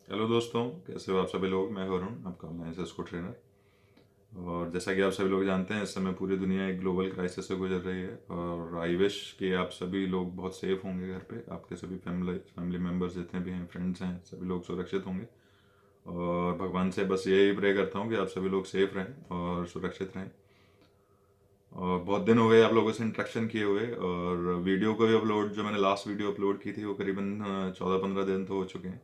Hello दोस्तों, कैसे हो आप सभी लोग। मैं वरुण, आपका ऑनलाइन सिस्को ट्रेनर। और जैसा कि आप सभी लोग जानते हैं, इस समय पूरी दुनिया एक ग्लोबल क्राइसिस से गुजर रही है। और आई विश कि आप सभी लोग बहुत सेफ होंगे घर पे। आपके सभी फैमिली मेम्बर्स जितने भी हैं, फ्रेंड्स हैं, सभी लोग सुरक्षित होंगे। और भगवान से बस यही प्रे करता हूँ कि आप सभी लोग सेफ रहें और सुरक्षित रहें। और बहुत दिन हो गए आप लोगों से इंटरेक्शन किए हुए, और वीडियो को भी अपलोड, जो मैंने लास्ट वीडियो अपलोड की थी, वो करीबन 14-15 दिन तो हो चुके हैं।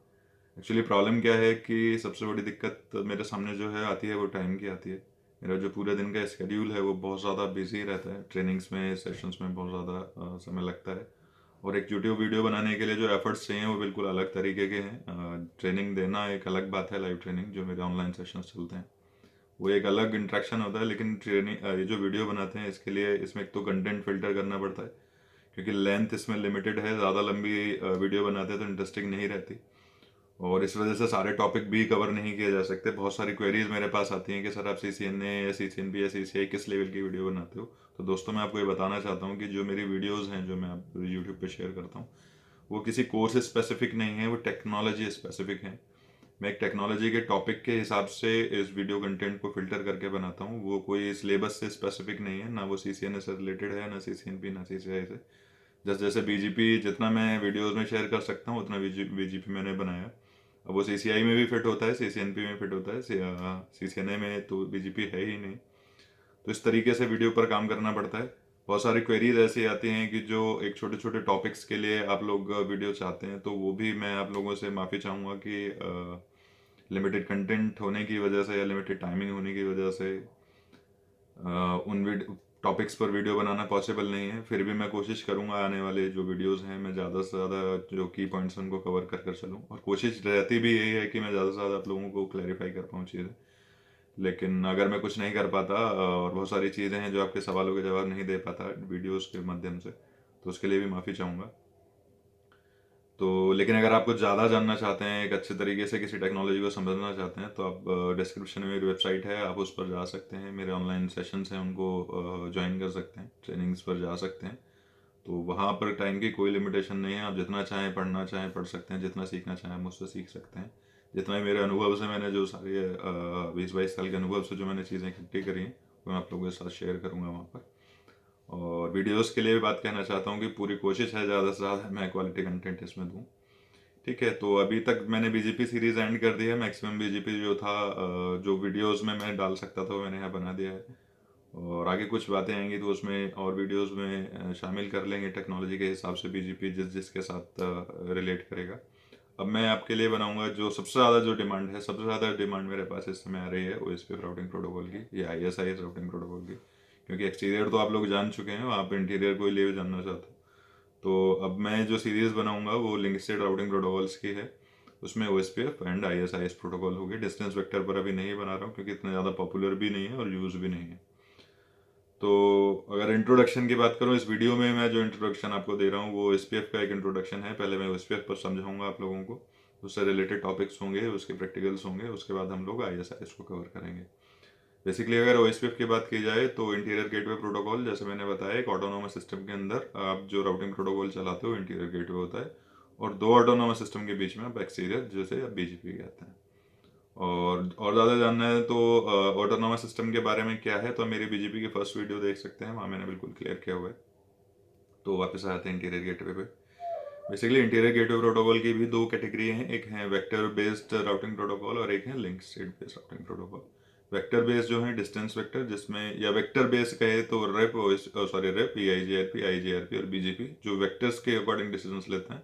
एक्चुअली प्रॉब्लम क्या है कि सबसे बड़ी दिक्कत मेरे सामने जो है आती है, वो टाइम की आती है। मेरा जो पूरे दिन का स्केड्यूल है वो बहुत ज़्यादा बिजी रहता है। ट्रेनिंग्स में, सेशंस में बहुत ज़्यादा समय लगता है। और एक यूट्यूब वीडियो बनाने के लिए जो एफर्ट्स चाहिए वो बिल्कुल अलग तरीके के हैं। ट्रेनिंग देना एक अलग बात है, लाइव ट्रेनिंग जो मेरे ऑनलाइन सेशंस चलते हैं वो एक अलग इंट्रैक्शन होता है। लेकिन ट्रेनिंग, ये जो वीडियो बनाते हैं, इसके लिए इसमें एक तो कंटेंट फिल्टर करना पड़ता है, क्योंकि लेंथ इसमें लिमिटेड है। ज़्यादा लंबी वीडियो बनाते हैं तो इंटरेस्टिंग नहीं रहती। और इस वजह से सारे टॉपिक भी कवर नहीं किए जा सकते। बहुत सारी क्वेरीज मेरे पास आती हैं कि सर आप CCNA या CCNP या CCI किस लेवल की वीडियो बनाते हो। तो दोस्तों, मैं आपको ये बताना चाहता हूँ कि जो मेरी वीडियोस हैं, जो मैं आप यूट्यूब पे शेयर करता हूँ, वो किसी कोर्स स्पेसिफिक नहीं है, वो टेक्नोलॉजी स्पेसिफिक है। मैं एक टेक्नोलॉजी के टॉपिक के हिसाब से इस वीडियो कंटेंट को फिल्टर करके बनाता हूँ। वो कोई सिलेबस से स्पेसिफिक नहीं है, ना वो CCNA से रिलेटेड है, ना CCNP, ना CCI से। जैसे जैसे BGP जितना मैं वीडियोस में शेयर कर सकता हूँ उतना BGP मैंने बनाया। अब वो CCI में भी फिट होता है, CCNP में फिट होता है, CCNA में तो BGP है ही नहीं। तो इस तरीके से वीडियो पर काम करना पड़ता है। बहुत सारी क्वेरीज ऐसी आती हैं कि जो एक छोटे छोटे टॉपिक्स के लिए आप लोग वीडियो चाहते हैं, तो वो भी मैं आप लोगों से माफ़ी चाहूँगा कि लिमिटेड कंटेंट होने की वजह से या लिमिटेड टाइमिंग होने की वजह से उन टॉपिक्स पर वीडियो बनाना पॉसिबल नहीं है। फिर भी मैं कोशिश करूंगा आने वाले जो वीडियोस हैं, मैं ज़्यादा से ज़्यादा जो की पॉइंट्स उनको कवर कर कर चलूँ। और कोशिश रहती भी यही है कि मैं ज़्यादा से ज़्यादा आप लोगों को क्लैरिफाई कर पाऊँ चीज़ें। लेकिन अगर मैं कुछ नहीं कर पाता और बहुत सारी चीज़ें हैं जो आपके सवालों के जवाब नहीं दे पाता वीडियोस के माध्यम से, तो उसके लिए भी माफ़ी चाहूँगा। तो लेकिन अगर आप कुछ ज़्यादा जानना चाहते हैं, एक अच्छे तरीके से किसी टेक्नोलॉजी को समझना चाहते हैं, तो आप डिस्क्रिप्शन में मेरी वेबसाइट है, आप उस पर जा सकते हैं। मेरे ऑनलाइन सेशंस हैं, उनको ज्वाइन कर सकते हैं, ट्रेनिंग्स पर जा सकते हैं। तो वहाँ पर टाइम की कोई लिमिटेशन नहीं है। आप जितना चाहें पढ़ना चाहें पढ़ सकते हैं, जितना सीखना चाहें मुझसे सीख सकते हैं। जितना भी मेरे अनुभव से, मैंने जो सारे 20-22 साल के अनुभव से जो मैंने चीज़ें इकट्ठी करी हैं, वो मैं आप लोगों के साथ शेयर करूँगा वहाँ पर। और वीडियोस के लिए भी बात कहना चाहता हूँ कि पूरी कोशिश है ज़्यादा से ज़्यादा मैं क्वालिटी कंटेंट इसमें दूँ। ठीक है, तो अभी तक मैंने BGP सीरीज एंड कर दी है। मैक्सिमम BGP जो था, जो वीडियोस में मैं डाल सकता था, वो मैंने यहाँ बना दिया है। और आगे कुछ बातें आएंगी तो उसमें और वीडियोस में शामिल कर लेंगे टेक्नोलॉजी के हिसाब से। BGP जिसके साथ रिलेट करेगा। अब मैं आपके लिए बनाऊंगा जो सबसे ज़्यादा जो डिमांड है, सबसे ज़्यादा डिमांड मेरे पास इस समय आ रही है OSPF राउटिंग प्रोटोकॉल की, या ISIS राउटिंग प्रोटोकॉल की। क्योंकि एक्सटीरियर तो आप लोग जान चुके हैं, आप इंटीरियर को ही ले जानना चाहते हो। तो अब मैं जो सीरीज बनाऊंगा वो लिंक स्टेट राउटिंग प्रोटोकॉल्स की है। उसमें OSPF एंड ISIS प्रोटोकॉल होगी। डिस्टेंस वेक्टर पर अभी नहीं बना रहा हूँ क्योंकि इतना ज़्यादा पॉपुलर भी नहीं है और यूज़ भी नहीं है। तो अगर इंट्रोडक्शन की बात करूँ, इस वीडियो में मैं जो इंट्रोडक्शन आपको दे रहा हूँ वो OSPF का एक इंट्रोडक्शन है। पहले मैं OSPF पर समझाऊंगा आप लोगों को, उससे रिलेटेड टॉपिक्स होंगे, उसके प्रैक्टिकल्स होंगे, उसके बाद हम लोग ISIS को कवर करेंगे। बेसिकली अगर OSPF की बात की जाए तो इंटीरियर गेटवे प्रोटोकॉल, जैसे मैंने बताया, एक ऑटोनोमस सिस्टम के अंदर आप जो राउटिंग प्रोटोकॉल चलाते हो, इंटीरियर गेटवे होता है। और दो ऑटोनोमस सिस्टम के बीच में आप एक्सटीरियर, जैसे आप BGP कहते हैं। और ज़्यादा जानना है तो ऑटोनोमस सिस्टम के बारे में क्या है, तो मेरी BGP की फर्स्ट वीडियो देख सकते हैं, वहाँ मैंने बिल्कुल क्लियर किया हुआ है। तो वापस आते हैं इंटीरियर गेटवे पे। बेसिकली इंटीरियर गेटवे प्रोटोकॉल की भी दो कैटेगरी हैं, एक है वेक्टर बेस्ड राउटिंग प्रोटोकॉल और एक है link state based routing protocol. Vector based जो है डिस्टेंस वेक्टर, जिसमें, या वेक्टर बेस्ड कहे तो rape, sorry rape, EIGRP, IGRP और BGP जो वेक्टर्स के अकॉर्डिंग डिसीजंस लेते हैं।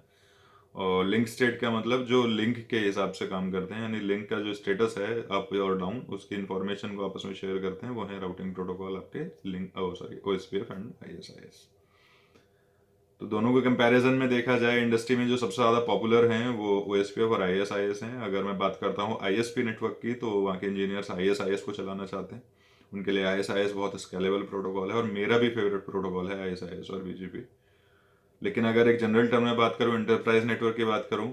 और लिंक स्टेट का मतलब जो लिंक के हिसाब से काम करते हैं, यानी लिंक का जो स्टेटस है अप और डाउन, उसकी इन्फॉर्मेशन को आपस में शेयर करते हैं, वो है राउटिंग प्रोटोकॉल आपके link, sorry, OSPF and ISIS। तो दोनों के कंपैरिजन में देखा जाए, इंडस्ट्री में जो सबसे ज़्यादा पॉपुलर हैं वो OSPF और ISIS हैं। अगर मैं बात करता हूँ ISP नेटवर्क की, तो वहाँ के इंजीनियर्स ISIS को चलाना चाहते हैं। उनके लिए ISIS बहुत स्केलेबल प्रोटोकॉल है, और मेरा भी फेवरेट प्रोटोकॉल है ISIS और BGP। लेकिन अगर एक जनरल टर्म में बात करूँ, इंटरप्राइज नेटवर्क की बात करूँ,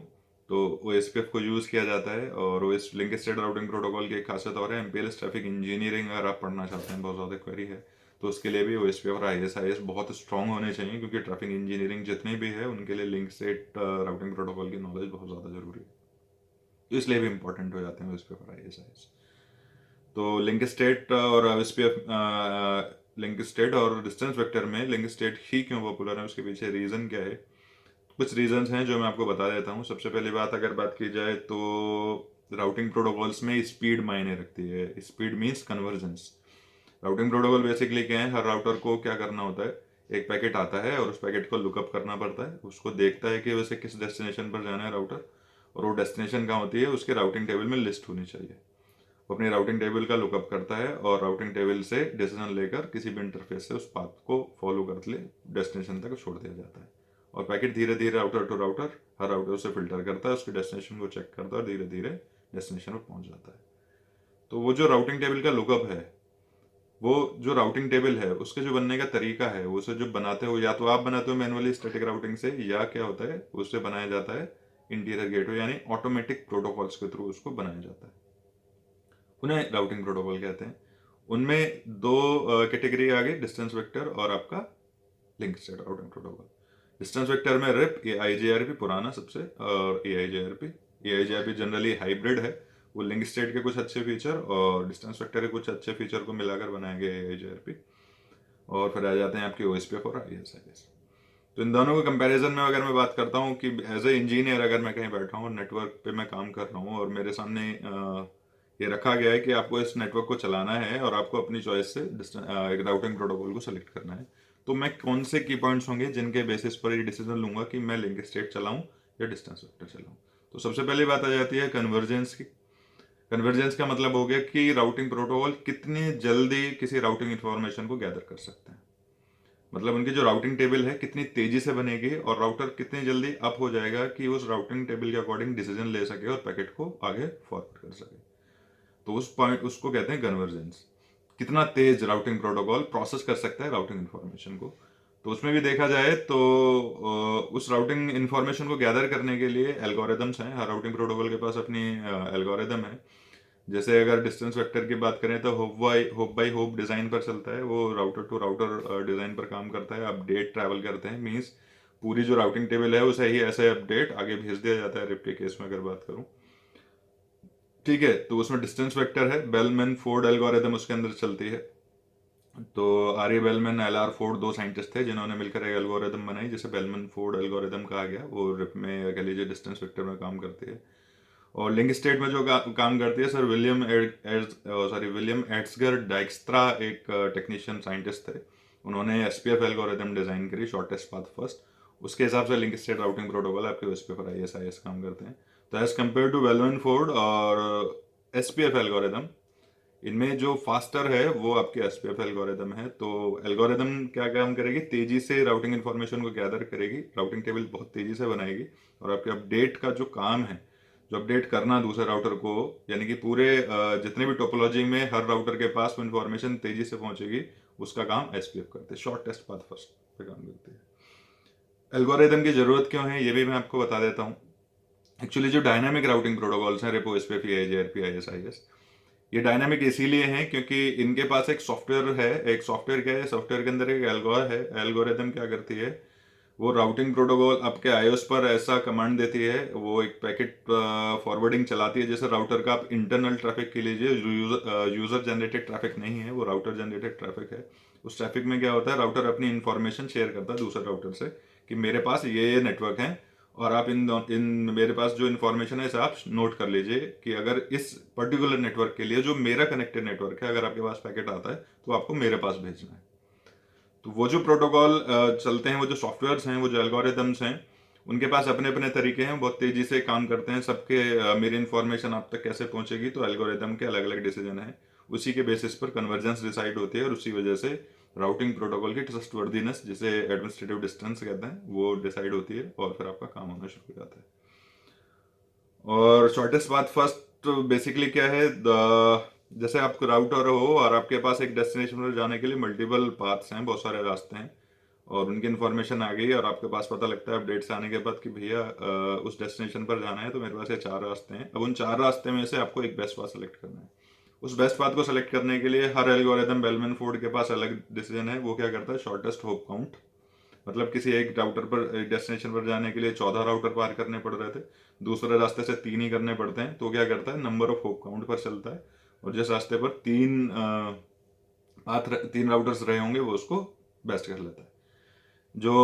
तो OSPF को यूज़ किया जाता है। और OS link state routing protocol की एक खासियत और है, MPLS ट्रैफिक इंजीनियरिंग अगर आप पढ़ना चाहते हैं, बहुत ज़्यादा क्वेरी है, तो उसके लिए भी OSPF और ISIS बहुत स्ट्रांग होने चाहिए, क्योंकि ट्रैफिक इंजीनियरिंग जितनी भी है उनके लिए लिंक स्टेट राउटिंग प्रोटोकॉल की नॉलेज बहुत ज़्यादा जरूरी है। तो इसलिए भी इंपॉर्टेंट हो जाते हैं ओएसपीएफ और आईएसआईएस। तो लिंक स्टेट और ओएसपीएफ, लिंक स्टेट और डिस्टेंस वेक्टर में लिंक स्टेट ही क्यों पॉपुलर है, उसके पीछे रीजन क्या है? कुछ रीजंस हैं जो मैं आपको बता देता हूँ। सबसे पहली बात अगर बात की जाए तो राउटिंग प्रोटोकॉल्स में स्पीड मायने रखती है। Speed means convergence. Routing protocol basically क्या है, हर राउटर को क्या करना होता है, एक पैकेट आता है और उस पैकेट को लुकअप करना पड़ता है, उसको देखता है कि वैसे किस डेस्टिनेशन पर जाना है राउटर, और वो डेस्टिनेशन कहाँ होती है उसके राउटिंग टेबल में लिस्ट होनी चाहिए। वो अपनी राउटिंग टेबल का लुकअप करता है और राउटिंग टेबल से डिसीजन लेकर किसी भी इंटरफेस से उस पाथ को फॉलो करते ले डेस्टिनेशन तक छोड़ दिया जाता है। और पैकेट धीरे धीरे राउटर टू राउटर, हर राउटर उसे फिल्टर करता है, उसके डेस्टिनेशन को चेक करता है और धीरे धीरे डेस्टिनेशन पर पहुंच जाता है। तो वो जो राउटिंग टेबल का लुकअप है, वो जो राउटिंग टेबल है उसके जो बनने का तरीका है, उसे जो बनाते हो या तो आप बनाते हो मैनुअली स्टैटिक राउटिंग से, या क्या होता है उससे बनाया जाता है इंटीरियर गेटवे यानी ऑटोमेटिक प्रोटोकॉल्स के थ्रू उसको बनाया जाता है, उन्हें राउटिंग प्रोटोकॉल कहते हैं। उनमें दो कैटेगरी आ गई, डिस्टेंस वेक्टर और आपका link state routing protocol. Distance vector में रिप, AIGRP पुराना सबसे, और AIGRP जनरली हाइब्रिड है। वो लिंक स्टेट के कुछ अच्छे फीचर और डिस्टेंस वेक्टर के कुछ अच्छे फीचर को मिलाकर बनाया गया AIGRP। और फिर आ जाते हैं आपके OSPF और ISIS। तो इन दोनों के कंपैरिजन में अगर मैं बात करता हूँ कि एज ए इंजीनियर अगर मैं कहीं बैठा हूँ और नेटवर्क पे मैं काम कर रहा हूँ और मेरे सामने ये रखा गया है कि आपको इस नेटवर्क को चलाना है और आपको अपनी चॉइस से एक राउटिंग प्रोटोकॉल को सेलेक्ट करना है, तो मैं कौन से की पॉइंट्स होंगे जिनके बेसिस पर ये डिसीजन लूंगा कि मैं लिंक स्टेट चलाऊं या डिस्टेंस वेक्टर चलाऊं? तो सबसे पहली बात आ जाती है कन्वर्जेंस की। कन्वर्जेंस का मतलब हो गया कि राउटिंग प्रोटोकॉल कितनी जल्दी किसी राउटिंग इंफॉर्मेशन को गैदर कर सकते हैं। मतलब उनकी जो राउटिंग टेबल है कितनी तेजी से बनेगी और राउटर कितनी जल्दी अप हो जाएगा कि उस राउटिंग टेबल के अकॉर्डिंग डिसीजन ले सके और पैकेट को आगे फॉरवर्ड कर सके। तो उस पॉइंट उसको कहते हैं कन्वर्जेंस। कितना तेज राउटिंग प्रोटोकॉल प्रोसेस कर सकता है राउटिंग इन्फॉर्मेशन को। तो उसमें भी देखा जाए तो उस राउटिंग इन्फॉर्मेशन को गैदर करने के लिए एल्गोरिदम्स हैं। हर राउटिंग प्रोटोकॉल के पास अपनी एल्गोरिदम है। जैसे अगर डिस्टेंस वेक्टर की बात करें तो होप बाई होप डिजाइन पर चलता है, वो राउटर टू राउटर डिजाइन पर काम करता है। अपडेट ट्रैवल करते हैं, मीन्स पूरी जो राउटिंग टेबल है उसे ही ऐसे अपडेट आगे भेज दिया जाता है। रिप के केस में अगर बात करूं, ठीक है, तो उसमें डिस्टेंस वेक्टर है, बेलमैन फोर्ड एल्गोरिदम उसके अंदर चलती है। तो आर्य बेलमैन, LR फोर्ड, दो साइंटिस्ट थे जिन्होंने मिलकर एक एल्गोरिदम बनाई जिसे बेलमैन फोर्ड एल्गोरिदम कहा गया। वो रिप में कह लीजिए डिस्टेंस वेक्टर में काम करती है। और लिंक स्टेट में जो काम करती है सर विलियम एट्सगर डाइक्स्ट्रा, एक टेक्नीशियन साइंटिस्ट थे। उन्होंने SPF एल्गोरिदम डिजाइन करी, शॉर्टेस्ट पाथ फर्स्ट। उसके हिसाब से लिंक स्टेट राउटिंग प्रोटोकॉल आपके OSPF और ISIS काम करते हैं। तो as compare to Bellman Ford और SPF एल्गोरिदम, इनमें जो फास्टर है वो आपके SPF एल्गोरिदम है। तो एल्गोरिदम क्या काम करेगी, तेजी से राउटिंग इन्फॉर्मेशन को गैदर करेगी, राउटिंग टेबल बहुत तेजी से बनाएगी, और आपके अपडेट का जो काम है, जो अपडेट करना दूसरे राउटर को, यानी कि पूरे जितने भी टोपोलॉजी में हर राउटर के पास वो इन्फॉर्मेशन तेजी से पहुंचेगी, उसका काम SPF करते हैं, शॉर्टेस्ट पाथ फर्स्ट पे काम करते हैं। एल्गोरिदम की जरूरत क्यों है ये भी मैं आपको बता देता हूँ। एक्चुअली जो डायनामिक राउटिंग प्रोटोकॉल्स हैं, रेपो, SPF, AIGRP, ISIS, ये डायनामिक इसीलिए हैं क्योंकि इनके पास एक सॉफ्टवेयर है। एक सॉफ्टवेयर क्या है, सॉफ्टवेयर के अंदर एक एल्गोरिदम क्या करती है, वो राउटिंग प्रोटोकॉल आपके iOS पर ऐसा कमांड देती है, वो एक पैकेट फॉरवर्डिंग चलाती है। जैसे राउटर का आप इंटरनल ट्रैफिक के लीजिए, यूजर जनरेटेड ट्रैफिक नहीं है, वो राउटर जनरेटेड ट्रैफिक है। उस ट्रैफिक में क्या होता है, राउटर अपनी इंफॉर्मेशन शेयर करता है दूसरे राउटर से कि मेरे पास ये नेटवर्क है और आप इन मेरे पास जो इन्फॉर्मेशन है इसे आप नोट कर लीजिए कि अगर इस पर्टिकुलर नेटवर्क के लिए जो मेरा कनेक्टेड नेटवर्क है, अगर आपके पास पैकेट आता है तो आपको मेरे पास भेजना है। तो वो जो प्रोटोकॉल चलते हैं, वो जो सॉफ्टवेयर्स हैं, वो जो एल्गोरिदम्स हैं, उनके पास अपने अपने तरीके हैं, बहुत तेजी से काम करते हैं। सबके मेरी इन्फॉर्मेशन आप तक कैसे पहुंचेगी, तो एल्गोरिदम के अलग अलग डिसीजन है, उसी के बेसिस पर कन्वर्जेंस डिसाइड होती है, और उसी वजह से राउटिंग प्रोटोकॉल की ट्रस्टवर्दीनेस, जिसे एडमिनिस्ट्रेटिव डिस्टेंस कहते हैं, वो डिसाइड होती है और फिर आपका काम होना शुरू हो जाता है। और शॉर्टेस्ट पाथ फर्स्ट बेसिकली क्या है, जैसे आपको राउटर हो और आपके पास एक डेस्टिनेशन पर जाने के लिए मल्टीपल पाथ्स हैं, बहुत सारे रास्ते हैं, और उनकी इन्फॉर्मेशन आ गई और आपके पास पता लगता है अपडेट से आने के बाद कि भैया उस डेस्टिनेशन पर जाना है, तो मेरे पास ये 4 रास्ते हैं। अब उन 4 रास्ते में से आपको एक बेस्ट पाथ सेलेक्ट करना है। उस बेस्ट पाथ को सेलेक्ट करने के लिए हर एल्गोरिदम, बेलमैन फोर्ड के पास अलग डिसीजन है। वो क्या करता है, शॉर्टेस्ट होप काउंट मतलब किसी एक राउटर पर, एक डेस्टिनेशन पर जाने के लिए 14 राउटर पार करने पड़ रहे थे, दूसरे रास्ते से 3 ही करने पड़ते हैं, तो क्या करता है, नंबर ऑफ होप काउंट पर चलता है, और जिस रास्ते पर 3 राउटर्स रहे होंगे वो उसको बेस्ट कर लेता है। जो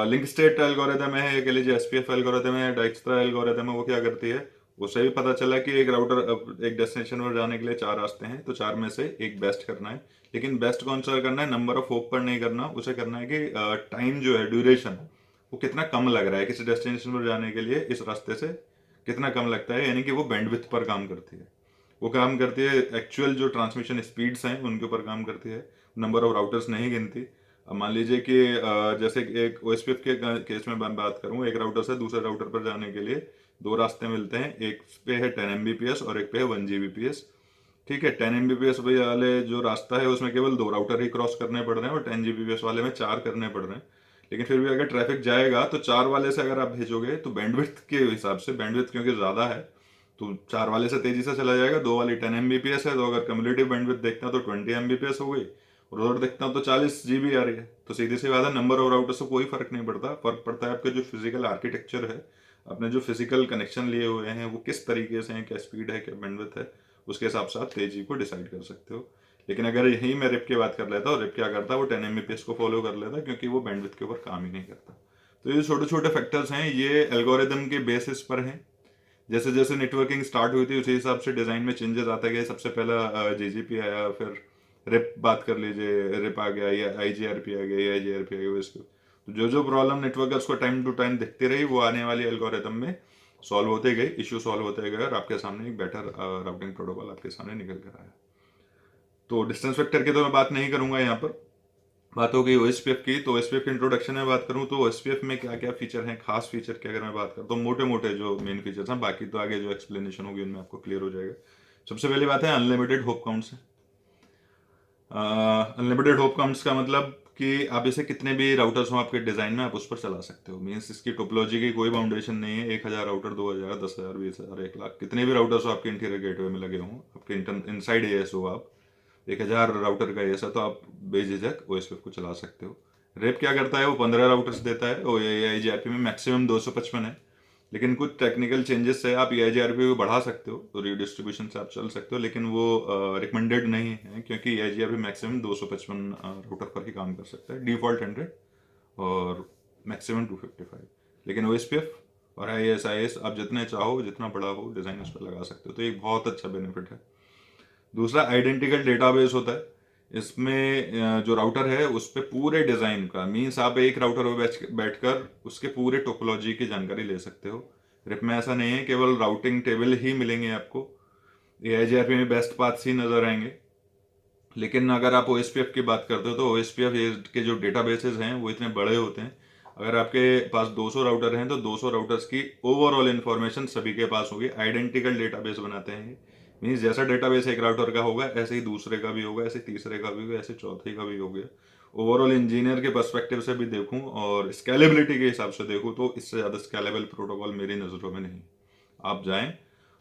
लिंक स्टेट एल्गोरिथम है, या कह लीजिए एसपीएफ एल्गोरिथम है, डाइक्स्ट्रा एल्गोरिथम है, वो क्या करती है, उसे भी पता चला कि एक राउटर, एक डेस्टिनेशन पर जाने के लिए 4 रास्ते हैं, तो 4 में से एक बेस्ट करना है। लेकिन बेस्ट कौन सा करना है, नंबर ऑफ होप पर नहीं करना, उसे करना है कि टाइम जो है, ड्यूरेशन, वो कितना कम लग रहा है किसी डेस्टिनेशन पर जाने के लिए, इस रास्ते से कितना कम लगता है, यानी कि वो बैंडविड्थ पर काम करती है। वो काम करती है एक्चुअल जो ट्रांसमिशन स्पीड्स हैं उनके ऊपर काम करती है, नंबर ऑफ राउटर्स नहीं गिनती। अब मान लीजिए कि जैसे कि एक ओएसपीएफ के केस में मैं बात करूं, एक राउटर से दूसरे राउटर पर जाने के लिए 2 रास्ते मिलते हैं, एक पे है 10 Mbps और एक पे है 1 Gbps। ठीक है, 10 Mbps वाले जो रास्ता है उसमें केवल 2 राउटर ही क्रॉस करने पड़ रहे हैं, और 10 Gbps वाले में 4 करने पड़ रहे हैं। लेकिन फिर भी अगर ट्रैफिक जाएगा तो 4 वाले से अगर आप भेजोगे तो बैंडविड्थ के हिसाब से, बैंडविड्थ क्योंकि ज़्यादा है, तो 4 वाले से तेजी से चला जाएगा। 2 वाली 10 Mbps है, तो अगर कम्युलेटिव बैंडविड्थ देखते हैं तो 20 Mbps हो गई, और उधर देखता हूँ तो 40 GB आ रही है। तो सीधी सी बात है, नंबर ऑफ राउटर से कोई फर्क नहीं पड़ता, फर्क पड़ता है आपके जो फिजिकल आर्किटेक्चर है, अपने जो फिजिकल कनेक्शन लिए हुए हैं वो किस तरीके से हैं, क्या स्पीड है, क्या बैंडविड्थ है, उसके हिसाब से आप तेजी को डिसाइड कर सकते हो। लेकिन अगर यही मैं रिप की बात कर लेता हूँ, रिप क्या करता है, वो 10 Mbps को फॉलो कर लेता है, क्योंकि वो बैंडविड्थ के ऊपर काम ही नहीं करता। तो ये छोटे छोटे फैक्टर्स हैं, ये एल्गोरिदम के बेसिस पर हैं। जैसे जैसे नेटवर्किंग स्टार्ट हुई थी उसी हिसाब से डिजाइन में चेंजेस आते गए। सबसे पहला जीजीपी आया, फिर रिप बात कर लीजिए, रिप आ गया, या आईजीआरपी आ गया, या आईजीआरपी आ गया, इसको तो जो जो प्रॉब्लम नेटवर्क है उसको टाइम टू टाइम दिखती रही, वो आने वाली एल्गोरिदम में सॉल्व होते गए, इश्यू सॉल्व होते गए, और आपके सामने एक बेटर राउटिंग प्रोटोकॉल आपके सामने निकल कर आया। तो डिस्टेंस वेक्टर की तो मैं बात नहीं करूंगा यहाँ पर, बात हो गई ओएसपीएफ की। तो ओएसपीएफ के इंट्रोडक्शन में बात करूं तो ओएसपीएफ में क्या क्या फीचर हैं, खास फीचर की अगर मैं बात करूं तो मोटे मोटे जो मेन फीचर्स हैं, बाकी तो आगे जो एक्सप्लेनेशन होगी उनमें आपको क्लियर हो जाएगा। सबसे पहली बात है अनलिमिटेड होप काउंट्स है। अनलिमिटेड होप काउंट्स का मतलब कि आप इसे कितने भी राउटर्स हो आपके डिजाइन में, आप उस पर चला सकते हो। मीन्स इसकी टोपोलॉजी की कोई बाउंडेशन नहीं है। 1000 राउटर, 2000, 10,000, 20,000, 1 लाख, कितने भी राउटर्स हो आपके इंटीरियर गेटवे में लगे हों, आपके इनसाइड एएस हो, आप 1000 राउटर का एएस है, तो आप बेझिझक ओएसपीएफ को चला सकते हो। रेप क्या करता है, वो 15 राउटर्स देता है, और एआईजीआरपी में मैक्सिमम 255 है। लेकिन कुछ टेक्निकल चेंजेस से आप एआईजीआरपी को बढ़ा सकते हो, तो रीडिस्ट्रीब्यूशन से आप चल सकते हो, लेकिन वो रिकमेंडेड नहीं है, क्योंकि एआईजीआरपी मैक्सिमम 255 राउटर पर ही काम कर सकता है, डिफॉल्ट 100 और मैक्सिमम 255। लेकिन ओएसपीएफ और आईएस आप जितने चाहो, जितना बड़ा हो डिज़ाइन उस पर लगा सकते हो, तो एक बहुत अच्छा बेनिफिट है। दूसरा आइडेंटिकल डेटाबेस होता है। इसमें जो राउटर है उस पे पूरे डिज़ाइन का, मीन्स आप एक राउटर पे बैठकर उसके पूरे टोपोलॉजी की जानकारी ले सकते हो। रिप में ऐसा नहीं है, केवल राउटिंग टेबल ही मिलेंगे आपको, एआईजीआरपी में बेस्ट पाथ्स ही नजर आएंगे। लेकिन अगर आप ओएसपीएफ की बात करते हो तो ओएसपीएफ के जो डेटाबेसेस हैं वो इतने बड़े होते हैं। अगर आपके पास 200 राउटर हैं तो 200 राउटर्स की ओवरऑल इन्फॉर्मेशन सभी के पास होगी। आइडेंटिकल डेटाबेस बनाते हैं, मीन्स जैसा डेटाबेस एक राउटर का होगा ऐसे ही दूसरे का भी होगा, ऐसे तीसरे का भी होगा, ऐसे चौथे का भी होगा। ओवरऑल इंजीनियर के पर्सपेक्टिव से भी देखूं और स्केलेबिलिटी के हिसाब से देखूं तो इससे ज़्यादा स्केलेबल प्रोटोकॉल मेरी नज़रों में नहीं। आप जाएं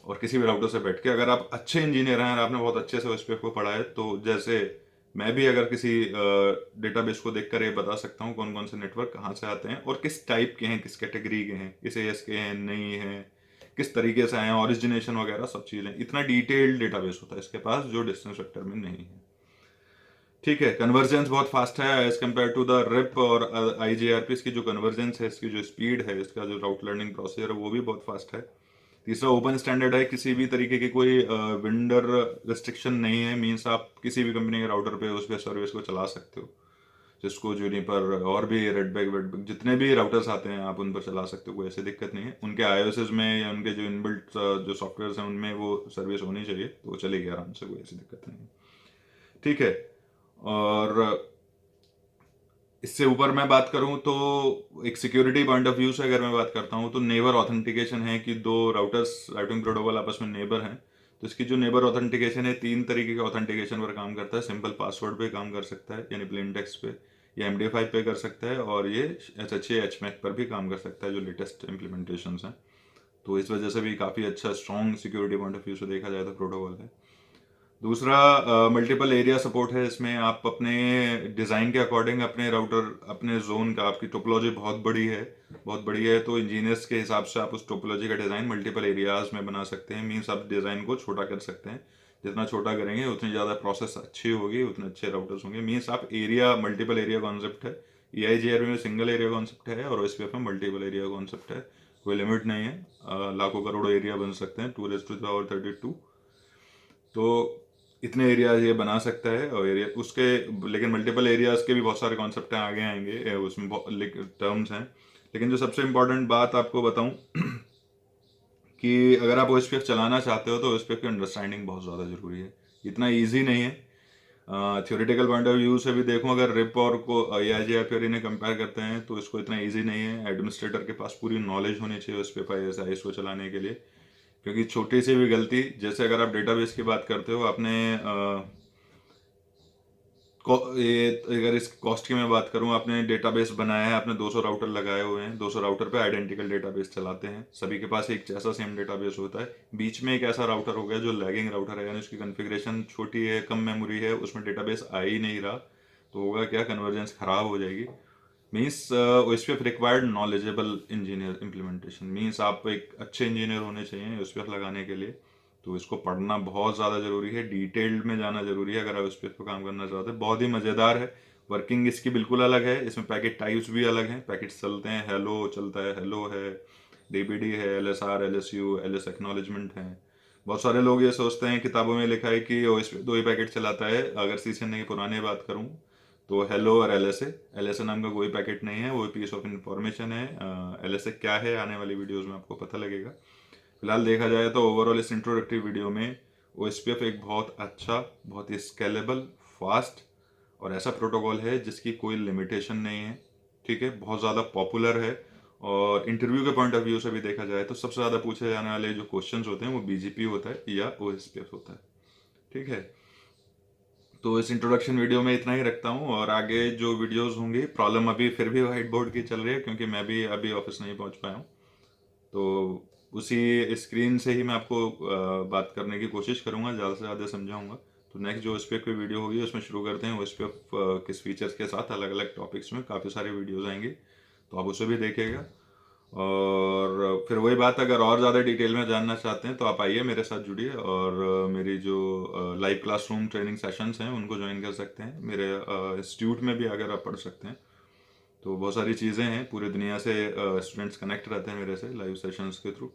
और किसी भी राउटर से बैठ के, अगर आप अच्छे इंजीनियर हैं और आपने बहुत अच्छे से ओएसपीएफ को पढ़ा है, तो जैसे मैं भी अगर किसी डेटाबेस को देखकर ये बता सकता हूँ कौन कौन से नेटवर्क कहाँ से आते हैं और किस टाइप के हैं, किस कैटेगरी के हैं, किस एएस के हैं, नहीं हैं, किस तरीके से आए हैं, ओरिजिनेशन वगैरह सब चीज़ें। इतना डिटेल्ड डेटाबेस होता है इसके पास, जो डिस्टेंस वेक्टर में नहीं है। ठीक है, कन्वर्जेंस बहुत फास्ट है as compare to the RIP और आईजीआरपी। इसकी जो कन्वर्जेंस है, इसकी जो स्पीड है, इसका जो राउट लर्निंग प्रोसीजर है, वो भी बहुत फास्ट है। तीसरा ओपन स्टैंडर्ड है, किसी भी तरीके की कोई वेंडर रिस्ट्रिक्शन नहीं है, मीन्स आप किसी भी कंपनी के राउटर पे उस पर सर्विस को चला सकते हो। जिसको जूनिपर और भी रेडबैक वेडबैक जितने भी राउटर्स आते हैं आप उन पर चला सकते हो, कोई ऐसी दिक्कत नहीं है। उनके आईओएस में या उनके जो इनबिल्ट जो सॉफ्टवेयर हैं उनमें वो सर्विस होनी चाहिए, तो वो चलेगी आराम से, कोई ऐसी दिक्कत नहीं है। ठीक है, और इससे ऊपर मैं बात करूं तो एक सिक्योरिटी पॉइंट ऑफ व्यू से अगर मैं बात करता हूं तो नेबर ऑथेंटिकेशन है कि दो राउटर्स, राउटिंग प्रोटोकॉल आपस में नेबर हैं, तो इसकी जो नेबर ऑथेंटिकेशन है 3 तरीके के ऑथेंटिकेशन पर काम करता है। सिंपल पासवर्ड पे काम कर सकता है, यानी प्लेन टेक्स्ट पे, या MD5 पे कर सकता है, और ये SHA HMAC पर भी काम कर सकता है, जो लेटेस्ट इम्प्लीमेंटेशन हैं। तो इस वजह से भी काफ़ी अच्छा strong security point of view से देखा जाए तो प्रोटोकॉल है। दूसरा मल्टीपल एरिया सपोर्ट है इसमें। आप अपने डिज़ाइन के अकॉर्डिंग अपने राउटर, अपने जोन का, आपकी टोपोलॉजी बहुत बड़ी है, बहुत बड़ी है, तो इंजीनियर्स के हिसाब से आप उस टोपोलॉजी का डिज़ाइन मल्टीपल एरियाज में बना सकते हैं। मीन्स आप डिज़ाइन को छोटा कर सकते हैं। जितना छोटा करेंगे उतनी ज़्यादा प्रोसेस अच्छी होगी, उतने अच्छे राउटर्स होंगे। मीन्स आप एरिया, मल्टीपल एरिया कॉन्सेप्ट है। EIGRP में सिंगल एरिया कॉन्सेप्ट है और OSPF में मल्टीपल एरिया कॉन्सेप्ट है। कोई लिमिट नहीं है, लाखों करोड़ों एरिया बन सकते हैं 2⁻32। तो इतने एरियाज ये बना सकता है। और एरिया उसके, लेकिन मल्टीपल एरियाज के भी बहुत सारे कॉन्सेप्ट हैं, आगे आएंगे, उसमें टर्म्स हैं। लेकिन जो सबसे इम्पोर्टेंट बात आपको बताऊं कि अगर आप OSPF चलाना चाहते हो तो OSPF की अंडरस्टैंडिंग बहुत ज़्यादा ज़रूरी है। इतना ईजी नहीं है। थ्योरेटिकल पॉइंट ऑफ व्यू से भी देखूं, अगर रिप और को EIGRP इन्हें कंपेयर करते हैं तो इसको इतना ईजी नहीं है। एडमिनिस्ट्रेटर के पास पूरी नॉलेज होनी चाहिए OSPF ISIS को चलाने के लिए। क्योंकि छोटी सी भी गलती, जैसे अगर आप डेटाबेस की बात करते हो, आपने ये अगर इस कॉस्ट की मैं बात करूं, आपने डेटाबेस बनाया है, आपने 200 राउटर लगाए हुए हैं, 200 राउटर पे आइडेंटिकल डेटाबेस चलाते हैं, सभी के पास एक जैसा सेम डेटाबेस होता है। बीच में एक ऐसा राउटर हो गया जो लैगिंग राउटर है, यानी उसकी कॉन्फ़िगरेशन छोटी है, कम मेमोरी है, उसमें डेटाबेस आ ही नहीं रहा, तो होगा क्या, कन्वर्जेंस खराब हो जाएगी। Means OSPF required knowledgeable engineer implementation. Means आप एक अच्छे इंजीनियर होने चाहिए OSPF लगाने के लिए। तो इसको पढ़ना बहुत ज़्यादा ज़रूरी है, डिटेल्ड में जाना ज़रूरी है अगर आप OSPF पे काम करना चाहते हैं। बहुत ही मज़ेदार है। वर्किंग इसकी बिल्कुल अलग है। इसमें पैकेट टाइप्स भी अलग हैं, पैकेट्स चलते हैं, हेलो चलता है, हेलो है, DPD है, LSR, LSU, LS एक्नॉलेजमेंट है। बहुत सारे लोग ये सोचते हैं, किताबों में लिखा है कि OSPF 2 ही पैकेट चलाता है। अगर CCNA की पुरानी बात करूँ तो हेलो और LSA नाम का कोई पैकेट नहीं है, वो पीस ऑफ इंफॉर्मेशन है। LSA क्या है, आने वाली वीडियोस में आपको पता लगेगा। फिलहाल देखा जाए तो ओवरऑल इस इंट्रोडक्टरी वीडियो में OSPF एक बहुत अच्छा, बहुत ही स्केलेबल, फास्ट और ऐसा प्रोटोकॉल है जिसकी कोई लिमिटेशन नहीं है। ठीक है, बहुत ज़्यादा पॉपुलर है। और इंटरव्यू के पॉइंट ऑफ व्यू से भी देखा जाए तो सबसे ज़्यादा पूछे जाने वाले जो क्वेश्चंस होते हैं वो BGP होता है या OSPF होता है। ठीक है, तो इस इंट्रोडक्शन वीडियो में इतना ही रखता हूँ। और आगे जो वीडियोस होंगी, प्रॉब्लम अभी फिर भी व्हाइट बोर्ड की चल रही है क्योंकि मैं भी अभी ऑफिस नहीं पहुँच पाया हूँ। तो उसी स्क्रीन से ही मैं आपको बात करने की कोशिश करूँगा, ज़्यादा से ज़्यादा समझाऊंगा। तो नेक्स्ट जो OSPF की वीडियो होगी उसमें शुरू करते हैं। OSPF किस फीचर्स के साथ अलग अलग टॉपिक्स में काफ़ी सारे वीडियोज़ आएंगे, तो आप उसे भी देखिएगा। और फिर वही बात, अगर और ज़्यादा डिटेल में जानना चाहते हैं तो आप आइए, मेरे साथ जुड़िए और मेरी जो लाइव क्लासरूम ट्रेनिंग सेशंस हैं उनको ज्वाइन कर सकते हैं। मेरे इंस्टीट्यूट में भी अगर आप पढ़ सकते हैं, तो बहुत सारी चीज़ें हैं, पूरी दुनिया से स्टूडेंट्स कनेक्ट रहते हैं मेरे से लाइव सेशंस के थ्रू।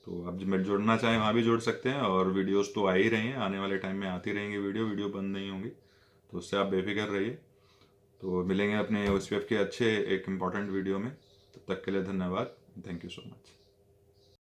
तो आप जब जुड़ना चाहें वहाँ भी जुड़ सकते हैं। और वीडियोस तो आ ही रही हैं, आने वाले टाइम में आती रहेंगी वीडियो बंद नहीं होंगी, तो उससे आप बेफिक्र रहिए। तो मिलेंगे अपने OSPF के अच्छे एक इम्पॉर्टेंट वीडियो में। तब तक के लिए धन्यवाद। Thank you so much.